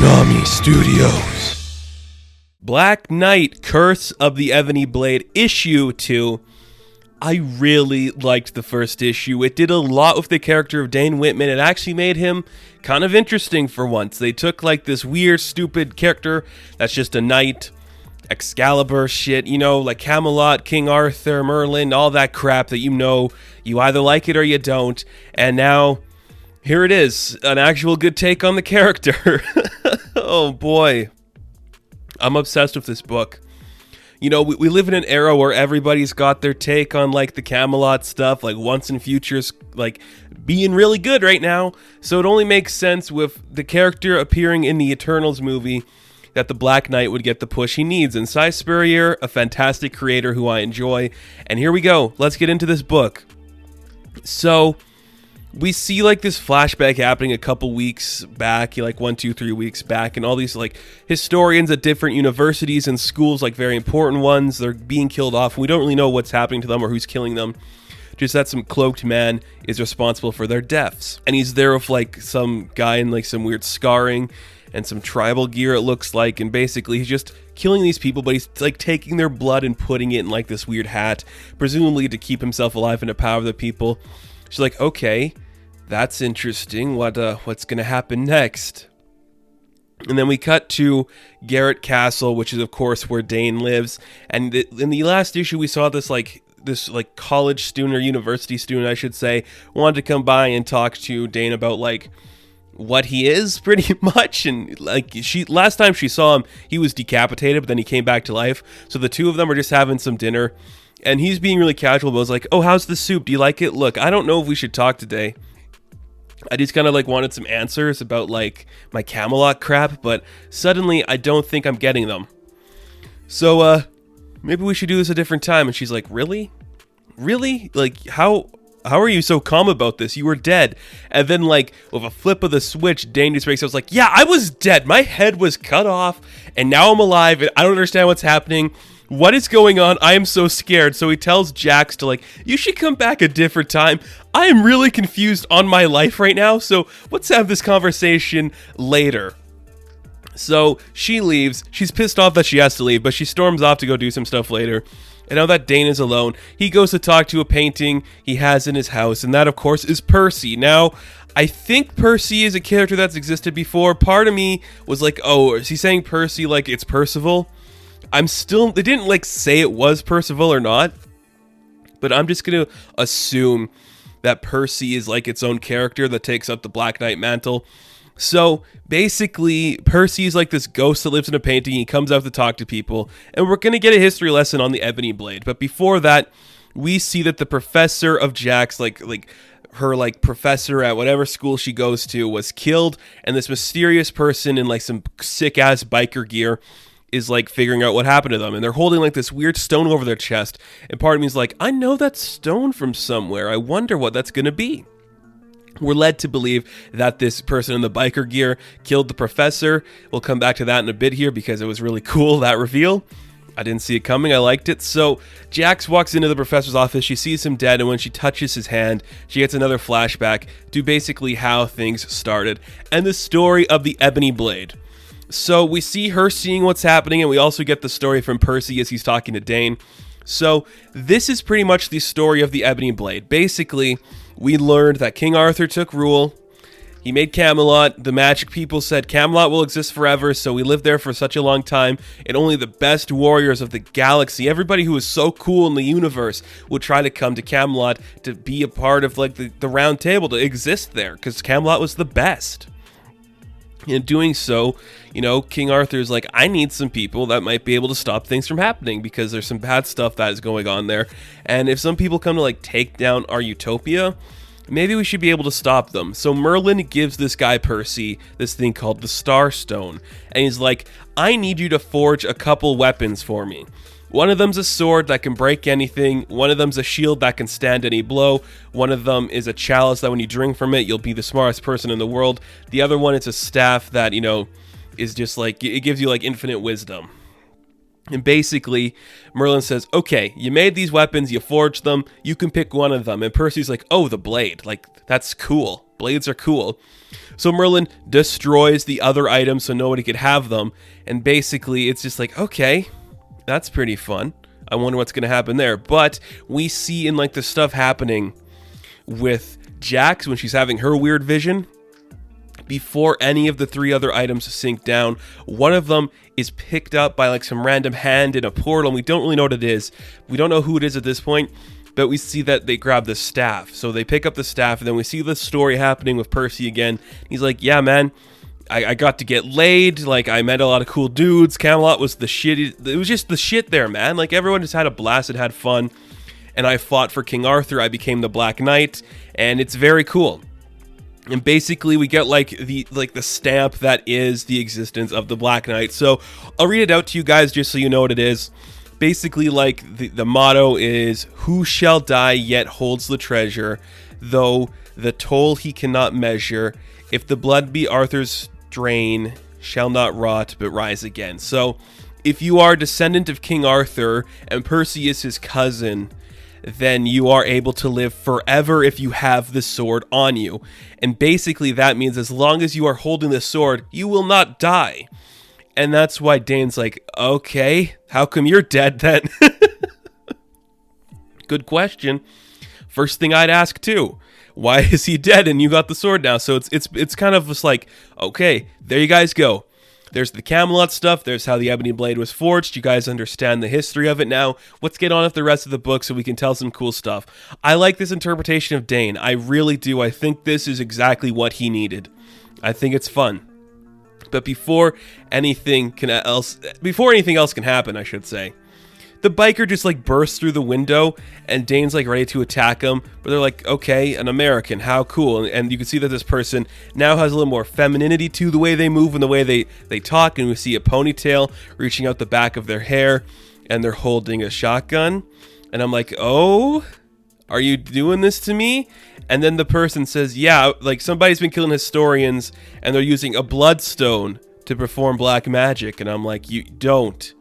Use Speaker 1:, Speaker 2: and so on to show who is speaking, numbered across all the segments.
Speaker 1: Konami Studios. Black Knight, Curse of the Ebony Blade, Issue 2. I really liked the first issue. It did a lot with the character of Dane Whitman. It actually made him kind of interesting for once. They took like this weird, stupid character that's just a knight, Excalibur shit, you know, like Camelot, King Arthur, Merlin, all that crap that you either like it or you don't. And now, here it is, an actual good take on the character. Oh boy. I'm obsessed with this book. You know, we live in an era where everybody's got their take on, like, the Camelot stuff, like, once and future's, like, being really good right now. So it only makes sense with the character appearing in the Eternals movie that the Black Knight would get the push he needs. And Cy Spurrier, a fantastic creator who I enjoy. And here we go. Let's get into this book. So we see like this flashback happening a couple weeks back, like 1, 2, 3 weeks back, and all these like historians at different universities and schools, like very important ones, they're being killed off. We don't really know what's happening to them or who's killing them. Just that some cloaked man is responsible for their deaths. And he's there with like some guy in like some weird scarring and some tribal gear, it looks like, and basically he's just killing these people, but he's like taking their blood and putting it in like this weird hat, presumably to keep himself alive and to power the people. She's like, okay, that's interesting. What's gonna happen next? And then we cut to Garrett Castle, which is of course where Dane lives. And in the last issue, we saw this college student or university student, I should say, wanted to come by and talk to Dane about like what he is, pretty much. And like last time she saw him, he was decapitated, but then he came back to life. So the two of them are just having some dinner, and he's being really casual, but was like, "Oh, how's the soup? Do you like it? Look, I don't know if we should talk today. I just kind of like wanted some answers about like my Camelot crap, but suddenly I don't think I'm getting them. So maybe we should do this a different time." And she's like, "Really? Really? Like how are you so calm about this? You were dead." And then like with a flip of the switch, Dane just breaks out, like, "Yeah, I was dead. My head was cut off and now I'm alive and I don't understand what's happening. What is going on? I am so scared." So he tells Jax to like, "You should come back a different time. I am really confused on my life right now, so let's have this conversation later." So she leaves. She's pissed off that she has to leave, but she storms off to go do some stuff later. And now that Dane is alone, he goes to talk to a painting he has in his house, and that of course is Percy. Now, I think Percy is a character that's existed before. Part of me was like, oh, is he saying Percy like it's Percival? They didn't like say it was Percival or not, but I'm just going to assume that Percy is like its own character that takes up the Black Knight mantle. So basically, Percy is like this ghost that lives in a painting. He comes out to talk to people, and we're going to get a history lesson on the Ebony Blade. But before that, we see that the professor of Jax, like her like professor at whatever school she goes to, was killed, and this mysterious person in like some sick ass biker gear is like figuring out what happened to them, and they're holding like this weird stone over their chest, and part of me is like, I know that stone from somewhere. I wonder what that's gonna be. We're led to believe that this person in the biker gear killed the professor. We'll come back to that in a bit here because it was really cool, that reveal. I didn't see it coming. I liked it. So Jax walks into the professor's office. She sees him dead, and when she touches his hand, she gets another flashback to basically how things started and the story of the Ebony Blade. So we see her seeing what's happening, and we also get the story from Percy as he's talking to Dane. So this is pretty much the story of the Ebony Blade. Basically, we learned that King Arthur took rule. He made Camelot. The magic people said Camelot will exist forever, so we lived there for such a long time, and only the best warriors of the galaxy, everybody who is so cool in the universe, would try to come to Camelot to be a part of like the round table, to exist there, because Camelot was the best. In doing so, you know, King Arthur's like, I need some people that might be able to stop things from happening because there's some bad stuff that is going on there. And if some people come to like take down our utopia, maybe we should be able to stop them. So Merlin gives this guy Percy this thing called the Star Stone. And he's like, I need you to forge a couple weapons for me. One of them's a sword that can break anything. One of them's a shield that can stand any blow. One of them is a chalice that when you drink from it, you'll be the smartest person in the world. The other one is a staff that, you know, is just like, it gives you like infinite wisdom. And basically, Merlin says, okay, you made these weapons, you forged them, you can pick one of them. And Percy's like, oh, the blade, like, that's cool. blades are cool. So Merlin destroys the other items so nobody could have them. And basically, it's just like, okay, that's pretty fun. I wonder what's going to happen there. But we see in like the stuff happening with Jax when she's having her weird vision, before any of the 3 other items sink down, one of them is picked up by like some random hand in a portal, and we don't really know what it is. We don't know who it is at this point, but we see that they grab the staff. So they pick up the staff, and then we see the story happening with Percy again. He's like, yeah, man, I got to get laid. Like, I met a lot of cool dudes. Camelot was the shit. It was just the shit there, man. Like, everyone just had a blast and had fun. And I fought for King Arthur. I became the Black Knight, and it's very cool. And basically, we get like the stamp that is the existence of the Black Knight. So I'll read it out to you guys just so you know what it is. Basically, like the motto is, "Who shall die yet holds the treasure, though the toll he cannot measure. If the blood be Arthur's drain, shall not rot but rise again." So if you are a descendant of King Arthur and Percy is his cousin, then you are able to live forever if you have the sword on you. And basically that means as long as you are holding the sword, you will not die. And that's why Dane's like, okay, how come you're dead then? Good question. First thing I'd ask too. Why is he dead and you got the sword now? So it's kind of just like, okay, there you guys go. There's the Camelot stuff. There's how the Ebony Blade was forged. You guys understand the history of it now. Let's get on with the rest of the book so we can tell some cool stuff. I like this interpretation of Dane. I really do. I think this is exactly what he needed. I think it's fun. But before anything else can happen, I should say, the biker just like bursts through the window and Dane's like ready to attack him, but they're like, okay, an American, how cool. And you can see that this person now has a little more femininity to the way they move and the way they talk, and we see a ponytail reaching out the back of their hair, and they're holding a shotgun. And I'm like, oh, are you doing this to me? And then the person says, yeah, like somebody's been killing historians and they're using a bloodstone to perform black magic. And I'm like, you don't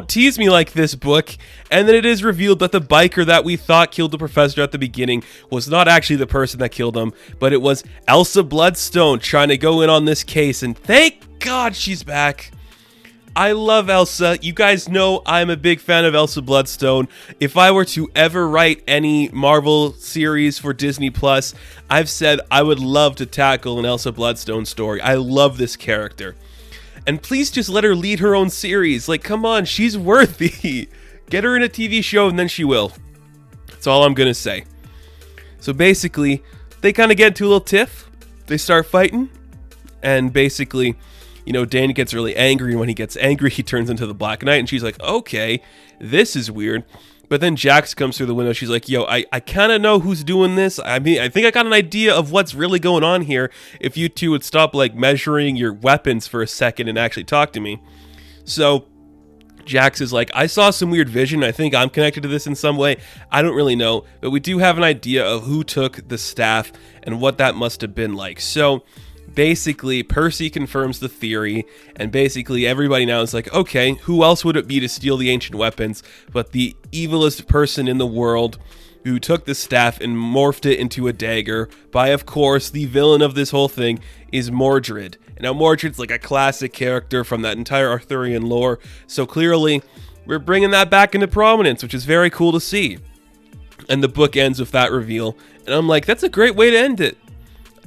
Speaker 1: tease me like this, book. And then it is revealed that the biker that we thought killed the professor at the beginning was not actually the person that killed him, but it was Elsa Bloodstone trying to go in on this case. And thank God she's back. I love Elsa. You guys know I'm a big fan of Elsa Bloodstone. If I were to ever write any Marvel series for Disney Plus, I've said I would love to tackle an Elsa Bloodstone story. I love this character. And please just let her lead her own series. Like, come on, she's worthy. Get her in a TV show and then she will. That's all I'm going to say. So basically, they kind of get into a little tiff. They start fighting. And basically, you know, Dane gets really angry. And when he gets angry, he turns into the Black Knight. And she's like, okay, this is weird. But then Jax comes through the window. She's like, yo, I kind of know who's doing this. I mean, I think I got an idea of what's really going on here. If you two would stop, like, measuring your weapons for a second and actually talk to me. So Jax is like, I saw some weird vision. I think I'm connected to this in some way. I don't really know. But we do have an idea of who took the staff and what that must have been like. So basically, Percy confirms the theory, and basically everybody now is like, okay, who else would it be to steal the ancient weapons but the evilest person in the world who took the staff and morphed it into a dagger by, of course, the villain of this whole thing is Mordred. And now Mordred's like a classic character from that entire Arthurian lore, so clearly we're bringing that back into prominence, which is very cool to see. And the book ends with that reveal, and I'm like, that's a great way to end it.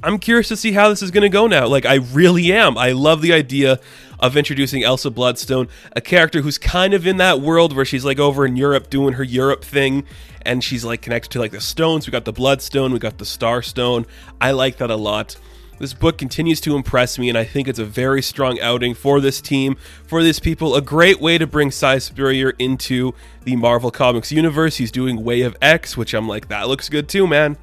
Speaker 1: I'm curious to see how this is going to go now. Like, I really am. I love the idea of introducing Elsa Bloodstone, a character who's kind of in that world where she's like over in Europe doing her Europe thing, and she's like connected to like the stones. We got the Bloodstone, we got the Starstone. I like that a lot. This book continues to impress me, and I think it's a very strong outing for this team, for these people. A great way to bring Si Spurrier into the Marvel Comics universe. He's doing Way of X, which I'm like, that looks good too, man.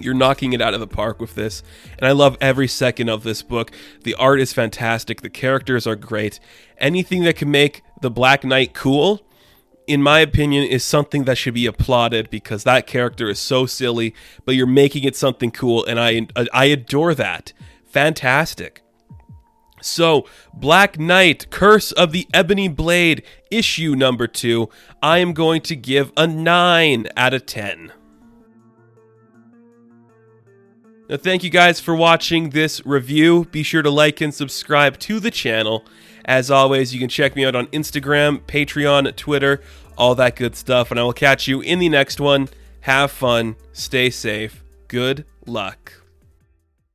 Speaker 1: You're knocking it out of the park with this, and I love every second of this book. The art is fantastic. The characters are great. Anything that can make the Black Knight cool, in my opinion, is something that should be applauded, because that character is so silly, but you're making it something cool, and I adore that. Fantastic. So, Black Knight, Curse of the Ebony Blade, issue number 2, I am going to give a 9 out of 10. Now, thank you guys for watching this review. Be sure to like and subscribe to the channel. As always, you can check me out on Instagram, Patreon, Twitter, all that good stuff. And I will catch you in the next one. Have fun. Stay safe. Good luck.